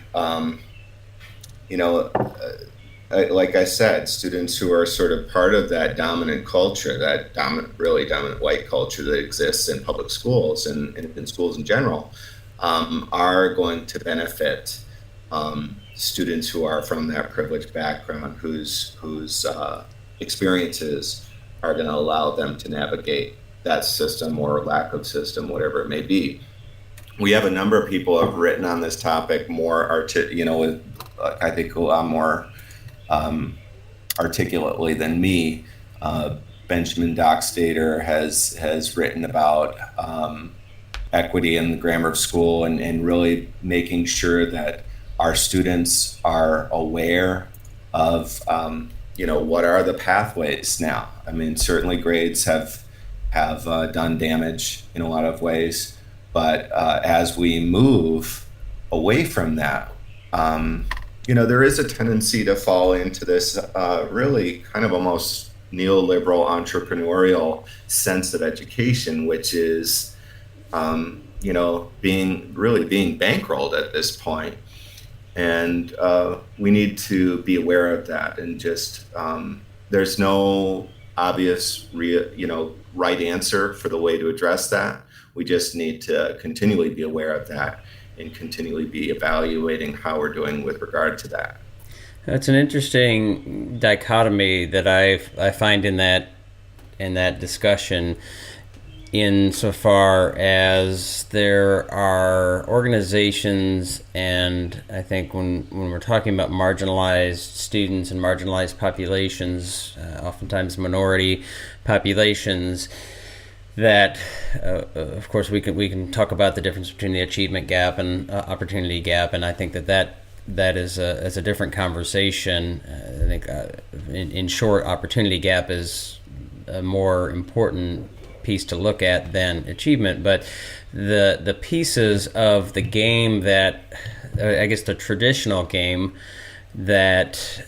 like I said, students who are sort of part of that dominant culture, that really dominant white culture that exists in public schools and in schools in general, are going to benefit students who are from that privileged background, whose experiences are going to allow them to navigate that system or lack of system, whatever it may be. We have a number of people who have written on this topic I think a lot more articulately than me. Benjamin Dockstader has written about equity in the grammar of school and really making sure that our students are aware of what are the pathways now. I mean, certainly grades have done damage in a lot of ways, but as we move away from that, there is a tendency to fall into this really kind of almost neoliberal entrepreneurial sense of education, which is being bankrolled at this point. And we need to be aware of that, and just there's no obvious right answer for the way to address that. We just need to continually be aware of that and continually be evaluating how we're doing with regard to that. That's an interesting dichotomy that I find in that discussion, insofar as there are organizations, and I think when we're talking about marginalized students and marginalized populations, oftentimes minority populations, that of course we can talk about the difference between the achievement gap and opportunity gap, and I think that is a different conversation. I think in short, opportunity gap is a more important piece to look at than achievement, but the pieces of the game that I guess the traditional game that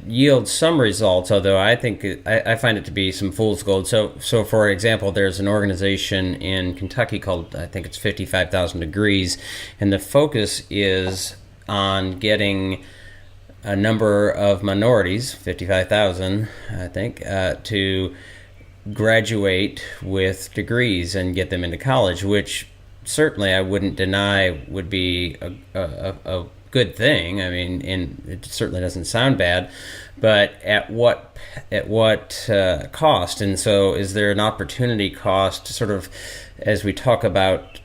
yields some results, although I think I find it to be some fool's gold. So for example, there's an organization in Kentucky called, I think it's 55,000 Degrees, and the focus is on getting a number of minorities, 55,000 I think, to graduate with degrees and get them into college, which certainly I wouldn't deny would be a good thing. I mean, it certainly doesn't sound bad, but at what cost? And so, is there an opportunity cost, sort of, as we talk about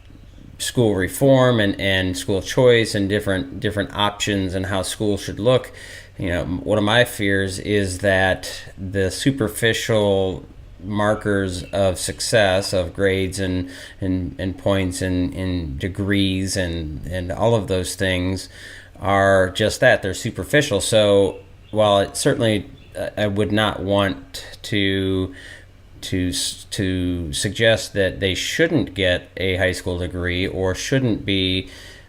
school reform and school choice and different options and how schools should look? one of my fears is that the superficial markers of success, of grades and points and degrees and all of those things are just that. They're superficial. So while it certainly I would not want to suggest that they shouldn't get a high school degree or shouldn't be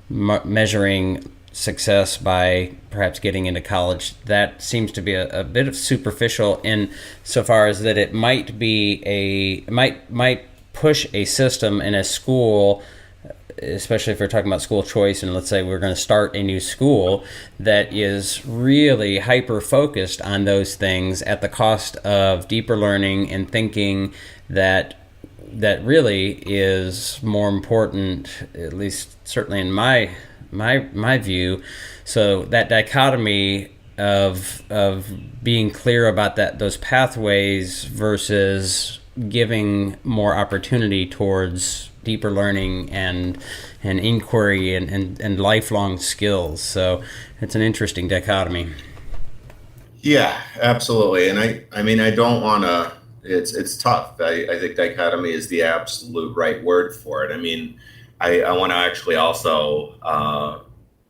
measuring success by perhaps getting into college, that seems to be a bit of superficial in so far as that it might be might push a system in a school, especially if we're talking about school choice, and let's say we're going to start a new school that is really hyper focused on those things at the cost of deeper learning and thinking that really is more important, at least certainly in my view. So that dichotomy of being clear about those pathways versus giving more opportunity towards deeper learning and inquiry and lifelong skills. So it's an interesting dichotomy. Yeah, absolutely. And I mean, I don't want to, it's tough. I think dichotomy is the absolute right word for it. I mean, I want to actually also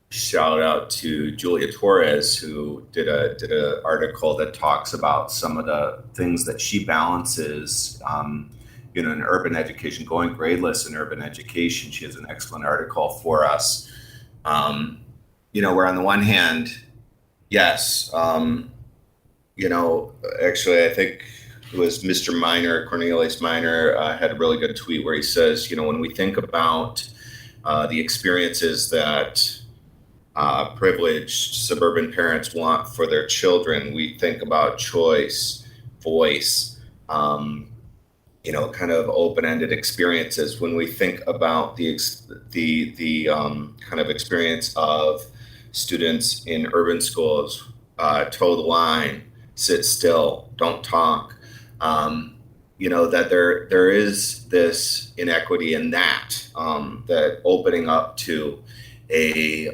shout out to Julia Torres, who did a article that talks about some of the things that she balances, in urban education, going gradeless in urban education. She has an excellent article for us. Where on the one hand, yes, actually, I think it was Mr. Miner, Cornelius Miner, had a really good tweet where he says, when we think about the experiences that privileged suburban parents want for their children, we think about choice, voice, kind of open-ended experiences. When we think about the kind of experience of students in urban schools, toe the line, sit still, don't talk, that there is this inequity in that, that opening up to a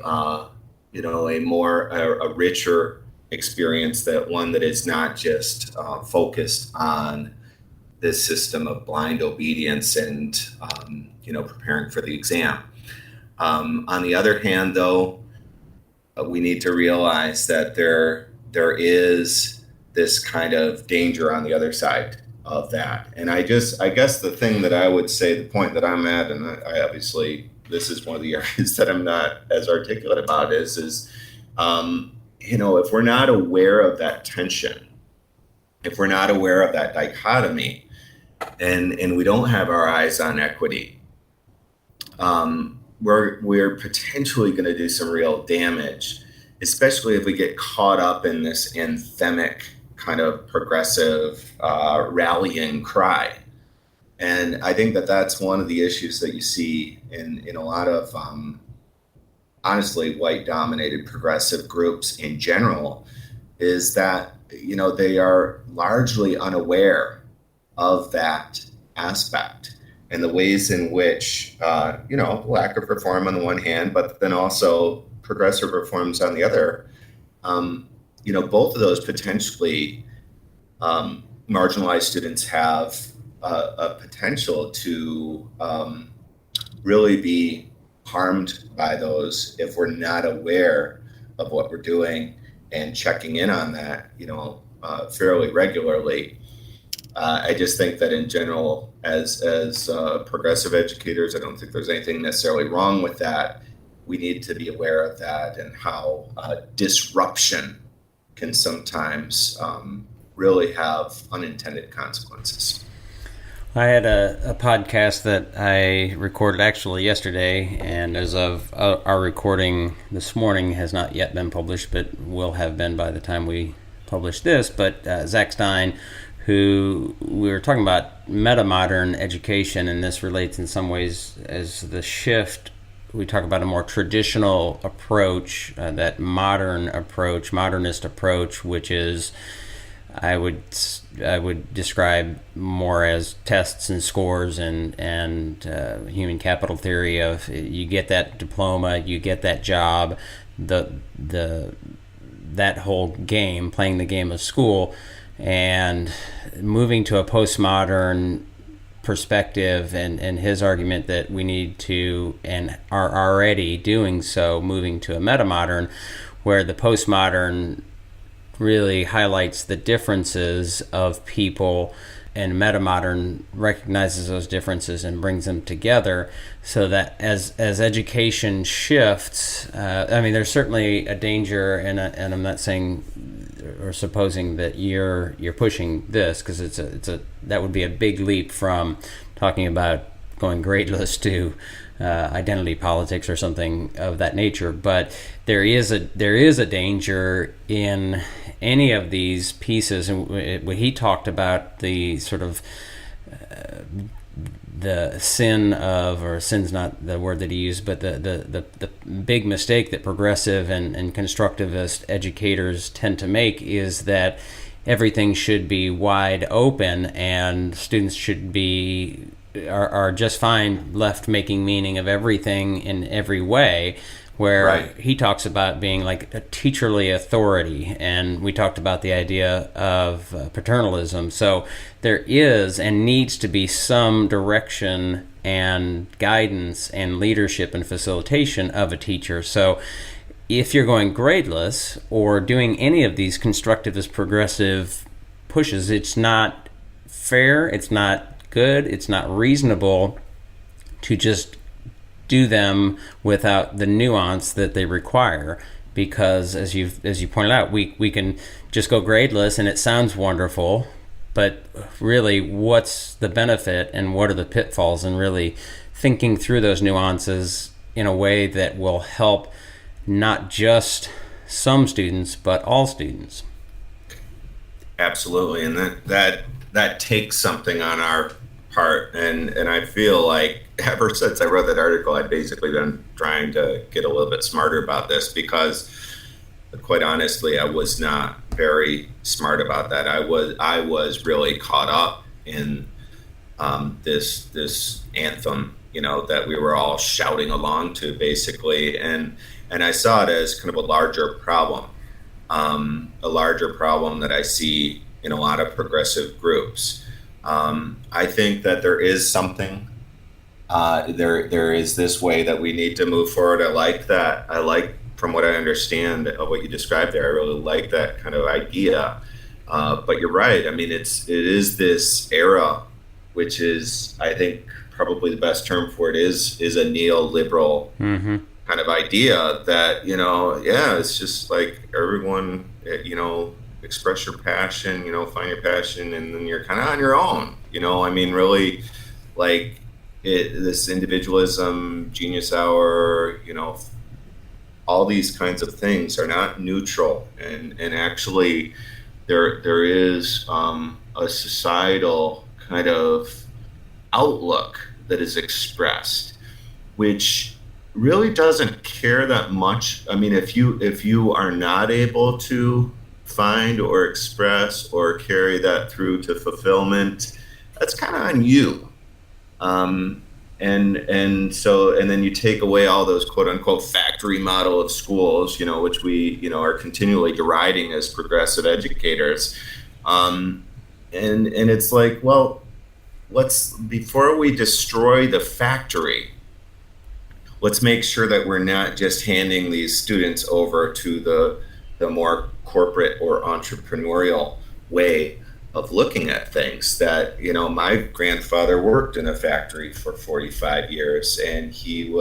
richer experience, that one that is not just focused on this system of blind obedience and preparing for the exam. On the other hand, though, we need to realize that there is this kind of danger on the other side of that. And I guess the thing that I would say, the point that I'm at, and I obviously, this is one of the areas that I'm not as articulate about, is if we're not aware of that tension, if we're not aware of that dichotomy, and we don't have our eyes on equity, we're potentially going to do some real damage, especially if we get caught up in this anthemic kind of progressive rallying cry. And I think that that's one of the issues that you see in a lot of, honestly, white-dominated progressive groups in general, is that, they are largely unaware of that aspect and the ways in which, lack of reform on the one hand, but then also progressive reforms on the other, both of those potentially marginalized students have a potential to really be harmed by those if we're not aware of what we're doing and checking in on that, fairly regularly. I just think that in general, as progressive educators, I don't think there's anything necessarily wrong with that. We need to be aware of that and how disruption can sometimes really have unintended consequences. I had a podcast that I recorded actually yesterday, and as of our recording this morning has not yet been published, but will have been by the time we publish this. But Zach Stein, who we were talking about metamodern education, and this relates in some ways as the shift. We talk about a more traditional approach, that modernist approach, which is, I would describe more as tests and scores and human capital theory of you get that diploma, you get that job, the that whole game, playing the game of school, and moving to a postmodern perspective, and his argument that we need to, and are already doing so, moving to a metamodern, where the postmodern really highlights the differences of people, and metamodern recognizes those differences and brings them together, so that as education shifts, there's certainly a danger, and I'm not saying or supposing that you're pushing this, because that would be a big leap from talking about going gradeless to identity politics or something of that nature. But there is a danger in any of these pieces, and when he talked about the sort of the sin of, or sin's not the word that he used, but the big mistake that progressive and constructivist educators tend to make is that everything should be wide open, and students should are just fine left making meaning of everything in every way, where Right. he talks about being like a teacherly authority, and we talked about the idea of paternalism. So there is and needs to be some direction and guidance and leadership and facilitation of a teacher. So if you're going gradeless or doing any of these constructivist progressive pushes, it's not fair, it's not good, it's not reasonable to just do them without the nuance that they require, because as you pointed out, we can just go gradeless and it sounds wonderful, but really what's the benefit and what are the pitfalls, and really thinking through those nuances in a way that will help not just some students but all students. Absolutely, and that takes something on our part, and I feel like ever since I wrote that article, I've basically been trying to get a little bit smarter about this, because quite honestly, I was not very smart about that. I was really caught up in this anthem, that we were all shouting along to, basically, and I saw it as kind of a larger problem that I see in a lot of progressive groups. I think that there is something, there is this way that we need to move forward. I like that. I like, from what I understand of what you described there, I really like that kind of idea. But you're right. I mean, it is this era, which is, I think, probably the best term for it is a neoliberal kind of idea that, it's just like everyone, express your passion, find your passion, and then you're kind of on your own, really, like this individualism, genius hour, all these kinds of things are not neutral, and actually there is a societal kind of outlook that is expressed, which really doesn't care that much. I mean, if you are not able to find or express or carry that through to fulfillment, that's kind of on you. And then you take away all those quote unquote factory model of schools, which we, are continually deriding as progressive educators. And it's like, well, before we destroy the factory, let's make sure that we're not just handing these students over to the more corporate or entrepreneurial way of looking at things. That, my grandfather worked in a factory for 45 years, and he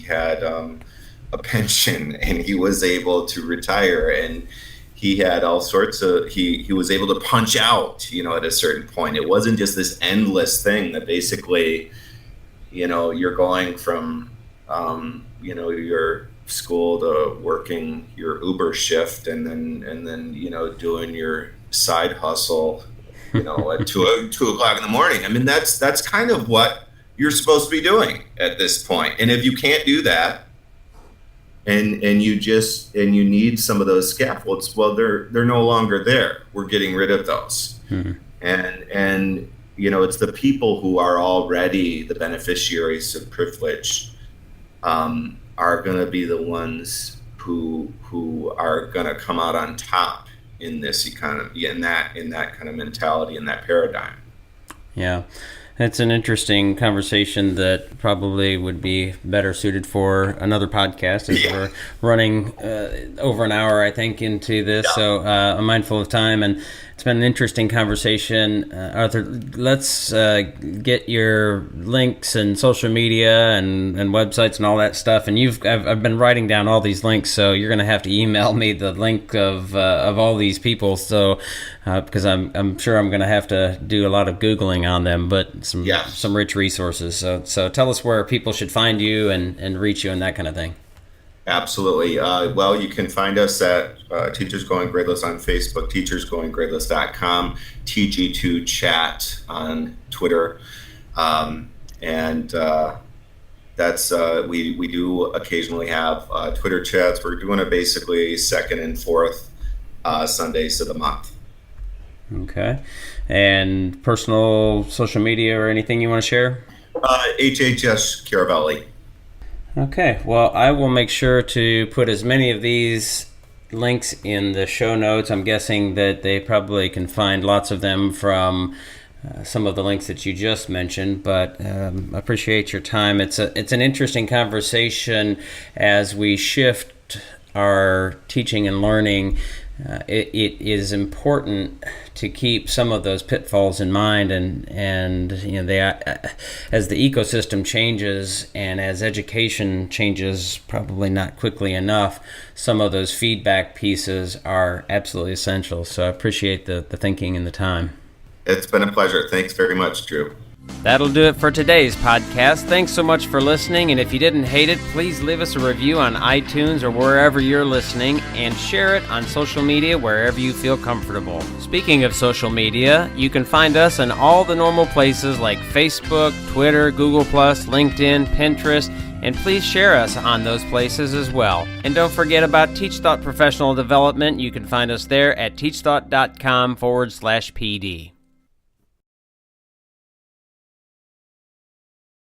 had a pension, and he was able to retire, and he had all sorts of, he was able to punch out, at a certain point. It wasn't just this endless thing that basically, you're going from, your school to working your Uber shift, and then doing your side hustle, at 2 o'clock in the morning. I mean, that's kind of what you're supposed to be doing at this point. And if you can't do that, and you need some of those scaffolds, well, they're no longer there. We're getting rid of those. And it's the people who are already the beneficiaries of privilege are going to be the ones who are going to come out on top in this economy, in that kind of mentality, in that paradigm. Yeah. It's an interesting conversation that probably would be better suited for another podcast, as we're running over an hour, I think, into this. Yeah. So I'm mindful of time, and it's been an interesting conversation. Arthur, let's get your links and social media and websites and all that stuff. And I've been writing down all these links, so you're going to have to email me the link of all these people. So because I'm sure I'm going to have to do a lot of Googling on them, but some rich resources. So tell us where people should find you and reach you and that kind of thing. Absolutely. Well, you can find us at Teachers Going Gradeless on Facebook, teachersgoinggradeless.com, TG2 Chat on Twitter, and that's we do occasionally have Twitter chats. We're doing it basically second and fourth Sundays of the month. Okay. And personal social media or anything you want to share? HHS Chiaravalli. Okay. Well, I will make sure to put as many of these links in the show notes. I'm guessing that they probably can find lots of them from some of the links that you just mentioned, but I appreciate your time. It's an interesting conversation as we shift our teaching and learning. It is important to keep some of those pitfalls in mind, and you know, as the ecosystem changes and as education changes, probably not quickly enough, some of those feedback pieces are absolutely essential. So I appreciate the thinking and the time. It's been a pleasure. Thanks very much, Drew. That'll do it for today's podcast. Thanks so much for listening, and if you didn't hate it, please leave us a review on iTunes or wherever you're listening, and share it on social media wherever you feel comfortable. Speaking of social media, you can find us in all the normal places like Facebook, Twitter, Google+, LinkedIn, Pinterest, and please share us on those places as well. And don't forget about TeachThought Professional Development. You can find us there at teachthought.com/PD.